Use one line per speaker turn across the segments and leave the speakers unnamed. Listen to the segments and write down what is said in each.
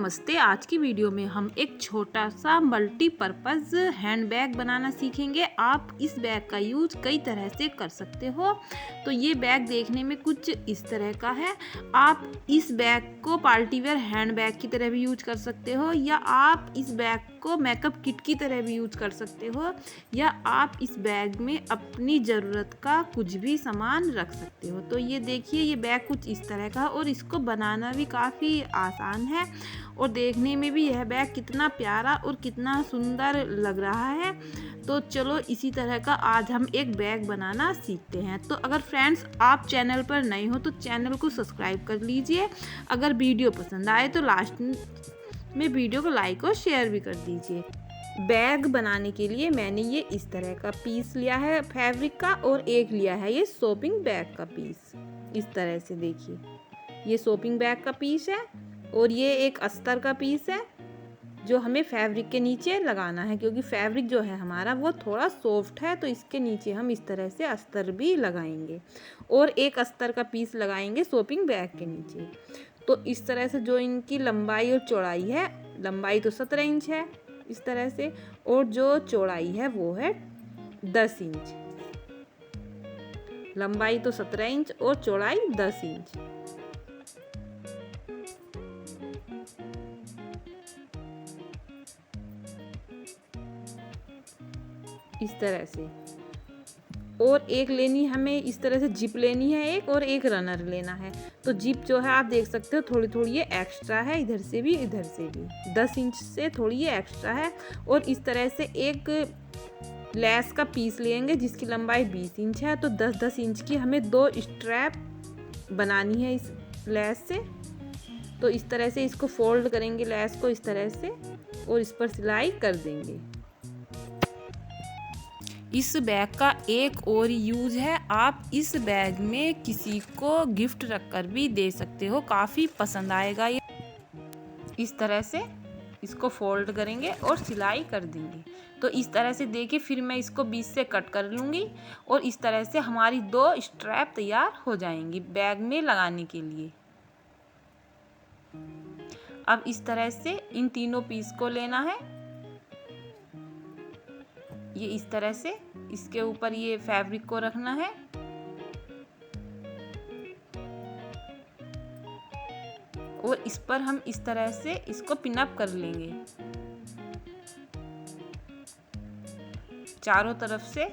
नमस्ते। आज की वीडियो में हम एक छोटा सा मल्टीपर्पज़ हैंड बैग बनाना सीखेंगे। आप इस बैग का यूज कई तरह से कर सकते हो। तो ये बैग देखने में कुछ इस तरह का है। आप इस बैग को पार्टी वेयर हैंड बैग की तरह भी यूज कर सकते हो, या आप इस बैग को मेकअप किट की तरह भी यूज कर सकते हो, या आप इस बैग में अपनी ज़रूरत का कुछ भी सामान रख सकते हो। तो ये देखिए, ये बैग कुछ इस तरह का है और इसको बनाना भी काफ़ी आसान है और देखने में भी यह बैग कितना प्यारा और कितना सुंदर लग रहा है। तो चलो इसी तरह का आज हम एक बैग बनाना सीखते हैं। तो अगर फ्रेंड्स आप चैनल पर नए हो तो चैनल को सब्सक्राइब कर लीजिए। अगर वीडियो पसंद आए तो लास्ट में वीडियो को लाइक और शेयर भी कर दीजिए। बैग बनाने के लिए मैंने ये इस तरह का पीस लिया है फैब्रिक का, और एक लिया है ये शॉपिंग बैग का पीस। इस तरह से देखिए, ये शॉपिंग बैग का पीस है और ये एक अस्तर का पीस है जो हमें फैब्रिक के नीचे लगाना है, क्योंकि फैब्रिक जो है हमारा वो थोड़ा सॉफ्ट है, तो इसके नीचे हम इस तरह से अस्तर भी लगाएंगे और एक अस्तर का पीस लगाएंगे शॉपिंग बैग के नीचे। तो इस तरह से जो इनकी लंबाई और चौड़ाई है, लंबाई तो 17 इंच है इस तरह से, और जो चौड़ाई है वो है 10 इंच। लंबाई तो 17 इंच और चौड़ाई 10 इंच। इस तरह से, और एक लेनी हमें इस तरह से जिप लेनी है एक, और एक रनर लेना है। तो जिप जो है आप देख सकते हो थोड़ी थोड़ी ये एक्स्ट्रा है, इधर से भी इधर से भी 10 इंच से थोड़ी ये एक्स्ट्रा है। और इस तरह से एक लेस का पीस लेंगे जिसकी लंबाई 20 इंच है। तो 10-10 इंच की हमें 2 स्ट्रैप बनानी है इस लेस से। तो इस तरह से इसको फोल्ड करेंगे लेस को इस तरह से, और इस पर सिलाई कर देंगे। इस बैग का एक और यूज है, आप इस बैग में किसी को गिफ्ट रखकर भी दे सकते हो, काफ़ी पसंद आएगा ये। इस तरह से इसको फोल्ड करेंगे और सिलाई कर देंगे। तो इस तरह से देखिए, फिर मैं इसको बीच से कट कर लूँगी और इस तरह से हमारी 2 स्ट्रैप तैयार हो जाएंगी बैग में लगाने के लिए। अब इस तरह से इन तीनों पीस को लेना है, ये इस तरह से इसके ऊपर ये फैब्रिक को रखना है और इस पर हम इस तरह से इसको पिन अप कर लेंगे चारों तरफ से।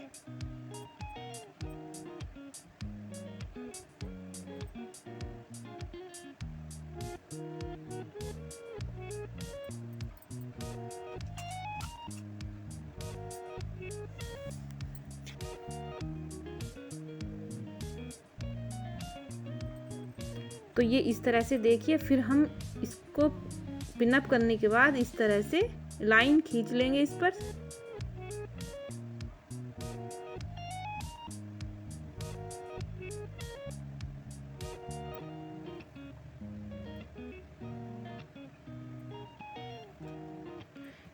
तो ये इस तरह से देखिए, फिर हम इसको पिनअप करने के बाद इस तरह से लाइन खींच लेंगे इस पर।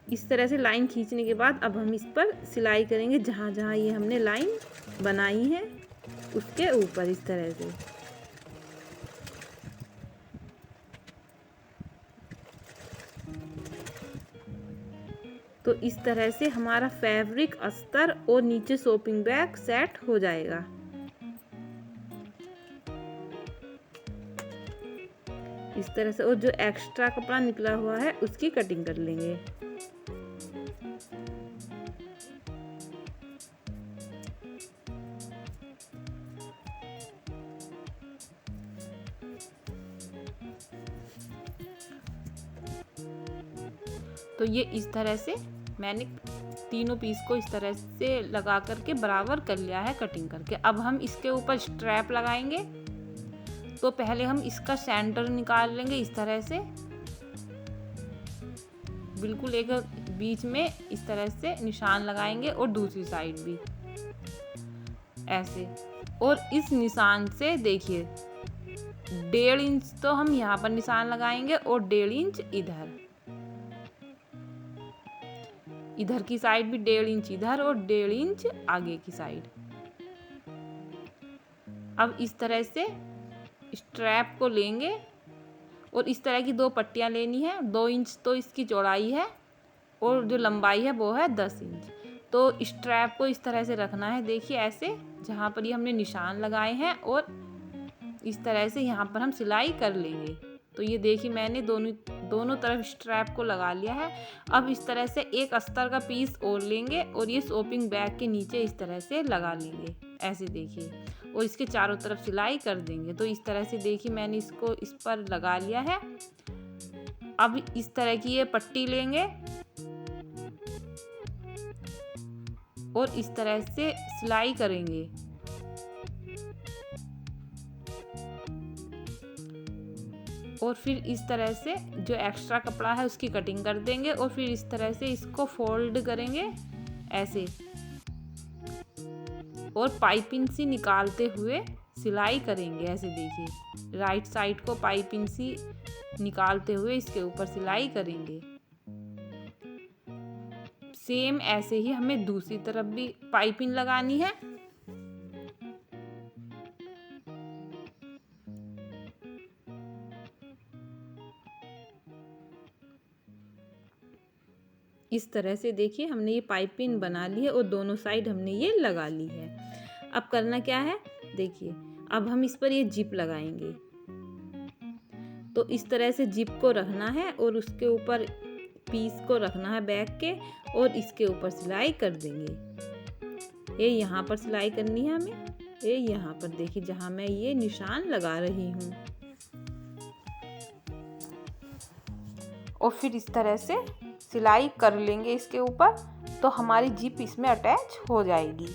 इस तरह से लाइन खींचने के बाद अब हम इस पर सिलाई करेंगे, जहाँ जहाँ ये हमने लाइन बनाई है उसके ऊपर इस तरह से। तो इस तरह से हमारा फैब्रिक, अस्तर और नीचे शॉपिंग बैग सेट हो जाएगा। इस तरह से, और जो एक्स्ट्रा कपड़ा निकला हुआ है उसकी कटिंग कर लेंगे। तो ये इस तरह से मैंने तीनों पीस को इस तरह से लगा करके बराबर कर लिया है कटिंग करके। अब हम इसके ऊपर स्ट्रैप लगाएंगे। तो पहले हम इसका सेंटर निकाल लेंगे इस तरह से, बिल्कुल एक बीच में इस तरह से निशान लगाएंगे और दूसरी साइड भी ऐसे। और इस निशान से देखिए 1.5 इंच तो हम यहाँ पर निशान लगाएंगे और 1.5 इंच इधर की साइड भी 1.5 इंच इधर और 1.5 इंच आगे की साइड। अब इस तरह से स्ट्रैप को लेंगे और इस तरह की 2 पट्टियाँ लेनी है। 2 इंच तो इसकी चौड़ाई है और जो लंबाई है वो है 10 इंच। तो स्ट्रैप को इस तरह से रखना है, देखिए ऐसे, जहाँ पर ये हमने निशान लगाए हैं, और इस तरह से यहाँ पर हम सिलाई कर लेंगे। तो ये देखिए मैंने दोनों तरफ स्ट्रैप को लगा लिया है। अब इस तरह से एक अस्तर का पीस और लेंगे और ये शॉपिंग बैग के नीचे इस तरह से लगा लेंगे, ऐसे देखिए, और इसके चारों तरफ सिलाई कर देंगे। तो इस तरह से देखिए मैंने इसको इस पर लगा लिया है। अब इस तरह की ये पट्टी लेंगे और इस तरह से सिलाई करेंगे। और फिर इस तरह से जो एक्स्ट्रा कपड़ा है उसकी कटिंग कर देंगे और फिर इस तरह से इसको फोल्ड करेंगे ऐसे, और पाइपिंग सी निकालते हुए सिलाई करेंगे, ऐसे देखिए राइट साइड को पाइपिंग सी निकालते हुए इसके ऊपर सिलाई करेंगे। सेम ऐसे ही हमें दूसरी तरफ भी पाइपिंग लगानी है। इस तरह से देखिए हमने ये पाइपिंग बना ली है और दोनों साइड हमने ये लगा ली है। अब करना क्या है, देखिए अब हम इस पर ये जिप लगाएंगे। तो इस तरह से जिप को रखना है और उसके ऊपर पीस को रखना है बैग के, और इसके ऊपर सिलाई कर देंगे। ये यहाँ पर सिलाई करनी है हमें, ये यहाँ पर देखिए जहाँ मैं ये निशान लगा रही हूँ। और फिर इस तरह से सिलाई कर लेंगे इसके ऊपर, तो हमारी जिप इसमें अटैच हो जाएगी।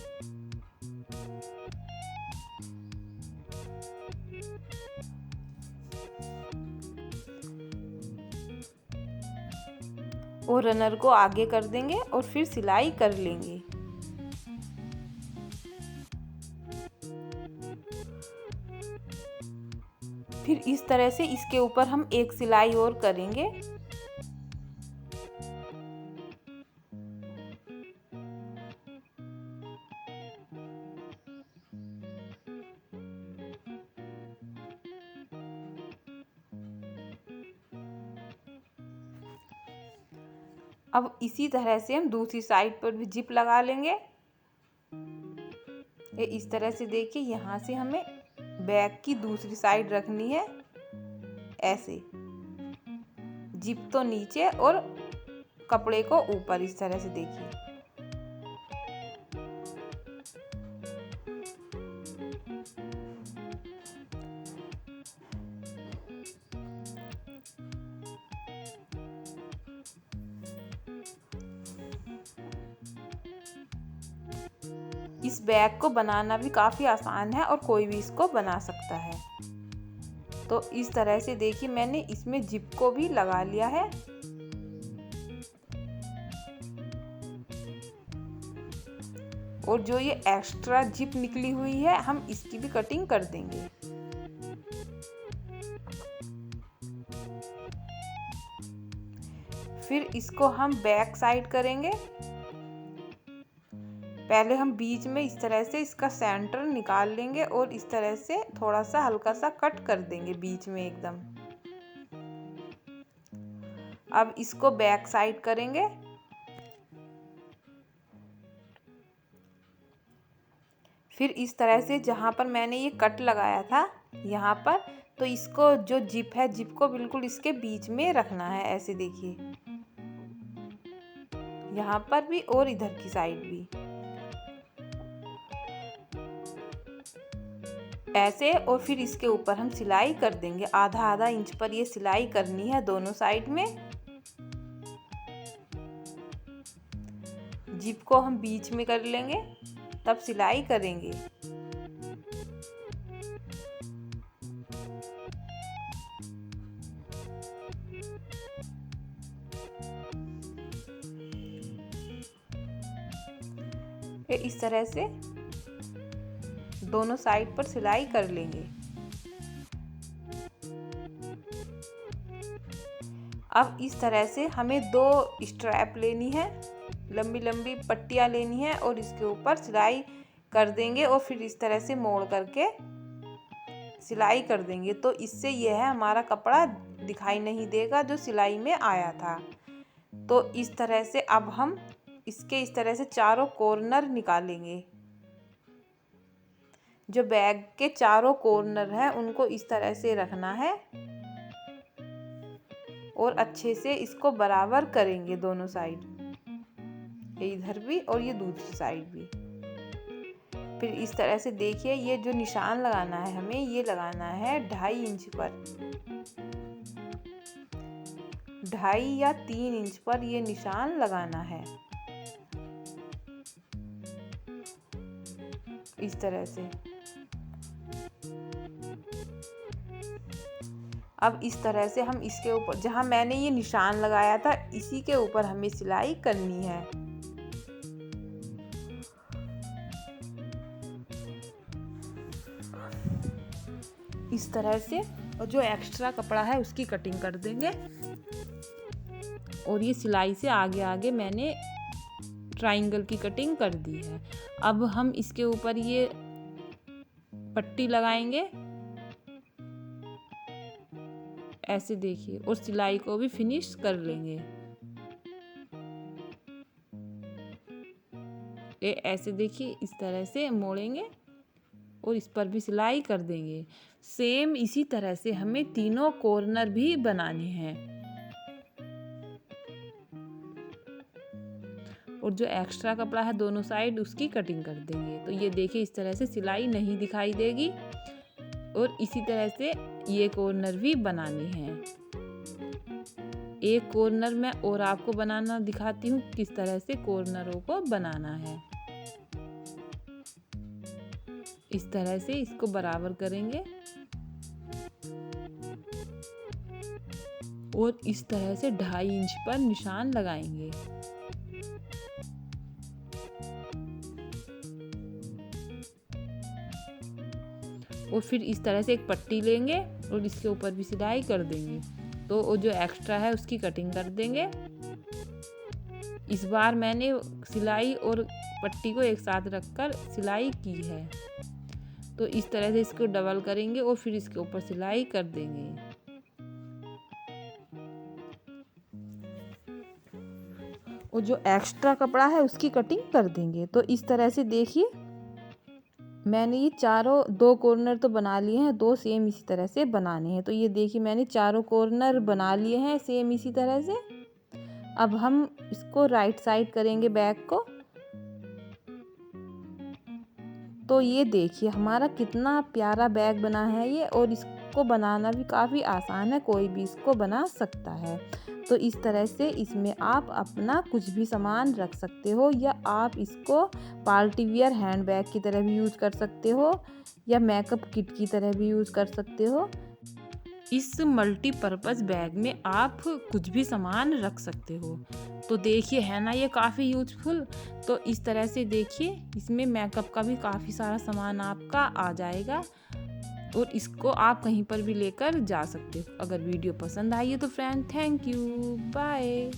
और रनर को आगे कर देंगे और फिर सिलाई कर लेंगे। फिर इस तरह से इसके ऊपर हम एक सिलाई और करेंगे। अब इसी तरह से हम दूसरी साइड पर भी जिप लगा लेंगे। ये इस तरह से देखिए यहाँ से हमें बैग की दूसरी साइड रखनी है, ऐसे जिप तो नीचे और कपड़े को ऊपर, इस तरह से देखिए। इस बैग को बनाना भी काफ़ी आसान है और कोई भी इसको बना सकता है। तो इस तरह से देखिए मैंने इसमें जिप को भी लगा लिया है। और जो ये एक्स्ट्रा जिप निकली हुई है हम इसकी भी कटिंग कर देंगे। फिर इसको हम बैक साइड करेंगे। पहले हम बीच में इस तरह से इसका सेंटर निकाल लेंगे और इस तरह से थोड़ा सा हल्का सा कट कर देंगे बीच में एकदम। अब इसको बैक साइड करेंगे। फिर इस तरह से जहाँ पर मैंने ये कट लगाया था यहाँ पर, तो इसको जो जिप है जिप को बिल्कुल इसके बीच में रखना है, ऐसे देखिए यहाँ पर भी और इधर की साइड भी ऐसे। और फिर इसके ऊपर हम सिलाई कर देंगे, आधा आधा इंच पर ये सिलाई करनी है दोनों साइड में। जिप को हम बीच में कर लेंगे तब सिलाई करेंगे। इस तरह से दोनों साइड पर सिलाई कर लेंगे। अब इस तरह से हमें 2 स्ट्रैप लेनी है, लंबी लंबी पट्टियाँ लेनी है और इसके ऊपर सिलाई कर देंगे और फिर इस तरह से मोड़ करके सिलाई कर देंगे तो इससे यह हमारा कपड़ा दिखाई नहीं देगा जो सिलाई में आया था। तो इस तरह से अब हम इसके इस तरह से चारों कॉर्नर निकालेंगे। जो बैग के चारों कॉर्नर हैं उनको इस तरह से रखना है और अच्छे से इसको बराबर करेंगे दोनों साइड, ये इधर भी और ये दूसरी साइड भी। फिर इस तरह से देखिए, ये जो निशान लगाना है हमें, ये लगाना है 2.5 इंच पर, 2.5 या 3 इंच पर ये निशान लगाना है इस तरह से। अब इस तरह से हम इसके ऊपर, जहां मैंने ये निशान लगाया था इसी के ऊपर हमें सिलाई करनी है। इस तरह से, और जो एक्स्ट्रा कपड़ा है उसकी कटिंग कर देंगे। और ये सिलाई से आगे आगे मैंने ट्रायंगल की कटिंग कर दी है। अब हम इसके ऊपर ये पट्टी लगाएंगे ऐसे देखिए, और सिलाई को भी फिनिश कर लेंगे। ये ऐसे देखिए, इस तरह से मोड़ेंगे और इस पर भी सिलाई कर देंगे। सेम इसी तरह से हमें तीनों कॉर्नर भी बनाने हैं। और जो एक्स्ट्रा कपड़ा है दोनों साइड उसकी कटिंग कर देंगे। तो ये देखिए, इस तरह से सिलाई नहीं दिखाई देगी। और इसी तरह से ये कॉर्नर भी बनाने हैं। एक कॉर्नर में और आपको बनाना दिखाती हूँ किस तरह से कॉर्नरों को बनाना है। इस तरह से इसको बराबर करेंगे और इस तरह से 2.5 इंच पर निशान लगाएंगे। और फिर इस तरह से एक पट्टी लेंगे और इसके ऊपर भी सिलाई कर देंगे। तो वो जो एक्स्ट्रा है उसकी कटिंग कर देंगे। इस बार मैंने सिलाई और पट्टी को एक साथ रखकर सिलाई की है। तो इस तरह से इसको डबल करेंगे और फिर इसके ऊपर सिलाई कर देंगे। और जो एक्स्ट्रा कपड़ा है उसकी कटिंग कर देंगे। तो इस तरह से देखिए, मैंने ये चारों 2 कॉर्नर तो बना लिए हैं, 2 सेम इसी तरह से बनाने हैं। तो ये देखिए, मैंने चारों कॉर्नर बना लिए हैं सेम इसी तरह से। अब हम इसको राइट साइड करेंगे बैग को। तो ये देखिए हमारा कितना प्यारा बैग बना है ये, और इसको बनाना भी काफ़ी आसान है, कोई भी इसको बना सकता है। तो इस तरह से इसमें आप अपना कुछ भी सामान रख सकते हो, या आप इसको पार्टी वियर हैंड बैग की तरह भी यूज़ कर सकते हो, या मेकअप किट की तरह भी यूज़ कर सकते हो। इस मल्टीपर्पज़ बैग में आप कुछ भी सामान रख सकते हो। तो देखिए, है ना ये काफ़ी यूजफुल। तो इस तरह से देखिए, इसमें मेकअप का भी काफ़ी सारा सामान आपका आ जाएगा और इसको आप कहीं पर भी लेकर जा सकते हो। अगर वीडियो पसंद आई है तो फ्रेंड, थैंक यू, बाय।